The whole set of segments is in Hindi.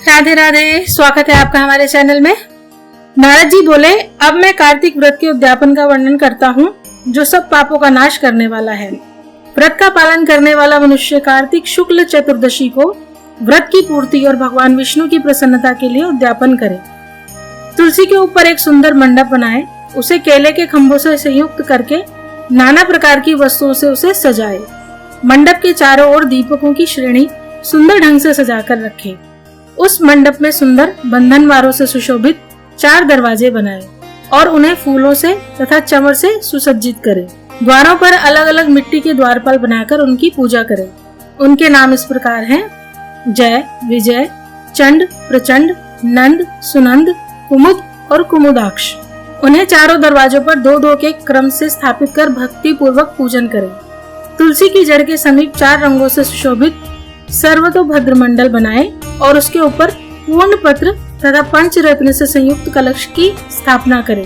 राधे राधे, स्वागत है आपका हमारे चैनल में। नारद जी बोले, अब मैं कार्तिक व्रत के उद्यापन का वर्णन करता हूँ जो सब पापों का नाश करने वाला है। व्रत का पालन करने वाला मनुष्य कार्तिक शुक्ल चतुर्दशी को व्रत की पूर्ति और भगवान विष्णु की प्रसन्नता के लिए उद्यापन करे। तुलसी के ऊपर एक सुंदर मंडप बनाए, उसे केले के खंभों से संयुक्त करके नाना प्रकार की वस्तुओं से उसे सजाए। मंडप के चारों ओर दीपकों की श्रेणी सुंदर ढंग से सजाकर रखे। उस मंडप में सुंदर बंधनवारों से सुशोभित 4 दरवाजे बनाए और उन्हें फूलों से तथा चमर से सुसज्जित करे। द्वारों पर अलग अलग मिट्टी के द्वारपाल बनाकर उनकी पूजा करे। उनके नाम इस प्रकार हैं: जय, विजय, चंड, प्रचंड, नंद, सुनंद, कुमुद और कुमुदाक्ष। उन्हें चारों दरवाजों पर 2-2 के क्रम से स्थापित कर भक्ति पूर्वक पूजन करें। तुलसी की जड़ के समीप 4 रंगों से सुशोभित सर्वतोभद्र मंडल बनाए और उसके ऊपर पूर्ण पत्र तथा पंचरत्न से संयुक्त कलश की स्थापना करें।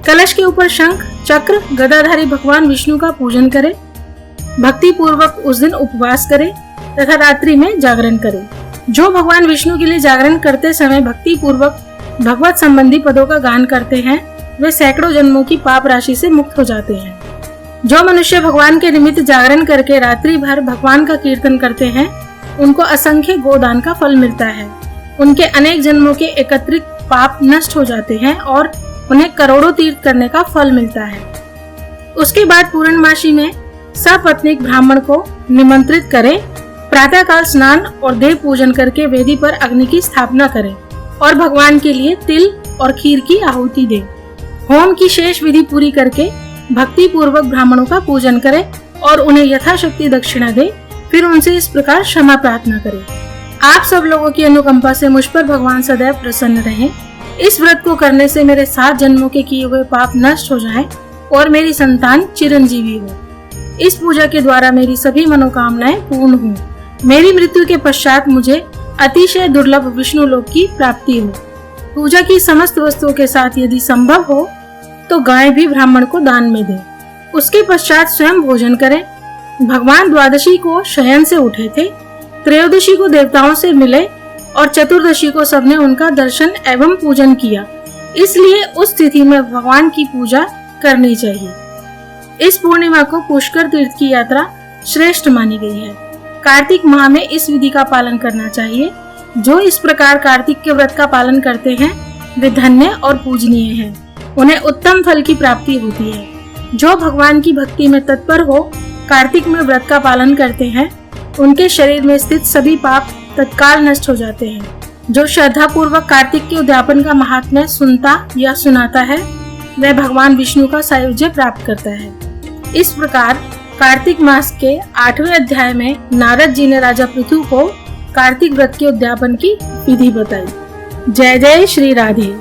कलश के ऊपर शंख, चक्र, गदाधारी भगवान विष्णु का पूजन करें। भक्ति पूर्वक उस दिन उपवास करें तथा रात्रि में जागरण करें। जो भगवान विष्णु के लिए जागरण करते समय भक्ति पूर्वक भगवत संबंधी पदों का गान करते हैं, वे सैकड़ों जन्मों की पाप राशि से मुक्त हो जाते हैं। जो मनुष्य भगवान के निमित्त जागरण करके रात्रि भर भगवान का कीर्तन करते हैं, उनको असंख्य गोदान का फल मिलता है। उनके अनेक जन्मों के एकत्रित पाप नष्ट हो जाते हैं और उन्हें करोड़ों तीर्थ करने का फल मिलता है। उसके बाद पूर्णमासी में सपत्नीक ब्राह्मण को निमंत्रित करें, प्रातःकाल स्नान और देव पूजन करके वेदी पर अग्नि की स्थापना करें और भगवान के लिए तिल और खीर की आहुति दें। होम की शेष विधि पूरी करके भक्ति पूर्वक ब्राह्मणों का पूजन करें और उन्हें यथाशक्ति दक्षिणा दें। फिर उनसे इस प्रकार क्षमा प्रार्थना करें: आप सब लोगों की अनुकंपा से मुझ पर भगवान सदैव प्रसन्न रहें। इस व्रत को करने से मेरे 7 जन्मों के किए हुए पाप नष्ट हो जाएं और मेरी संतान चिरंजीवी हो। इस पूजा के द्वारा मेरी सभी मनोकामनाएं पूर्ण हों। मेरी मृत्यु के पश्चात मुझे अतिशय दुर्लभ विष्णु लोक की प्राप्ति हो। पूजा की समस्त वस्तुओं के साथ यदि संभव हो तो गाय भी ब्राह्मण को दान में दें। उसके पश्चात स्वयं भोजन करें। भगवान द्वादशी को शयन से उठे थे, त्रयोदशी को देवताओं से मिले और चतुर्दशी को सबने उनका दर्शन एवं पूजन किया। इसलिए उस तिथि में भगवान की पूजा करनी चाहिए। इस पूर्णिमा को पुष्कर तीर्थ की यात्रा श्रेष्ठ मानी गई है। कार्तिक माह में इस विधि का पालन करना चाहिए। जो इस प्रकार कार्तिक के व्रत का पालन करते हैं वे धन्य और पूजनीय हैं। उन्हें उत्तम फल की प्राप्ति होती है। जो भगवान की भक्ति में तत्पर हो कार्तिक में व्रत का पालन करते हैं, उनके शरीर में स्थित सभी पाप तत्काल नष्ट हो जाते हैं। जो श्रद्धा पूर्वक कार्तिक के उद्यापन का महात्म्य सुनता या सुनाता है, वह भगवान विष्णु का सायुज्य प्राप्त करता है। इस प्रकार कार्तिक मास के 8वें अध्याय में नारद जी ने राजा पृथु को कार्तिक व्रत के उद्यापन की विधि बताई। जय जय श्री राधे।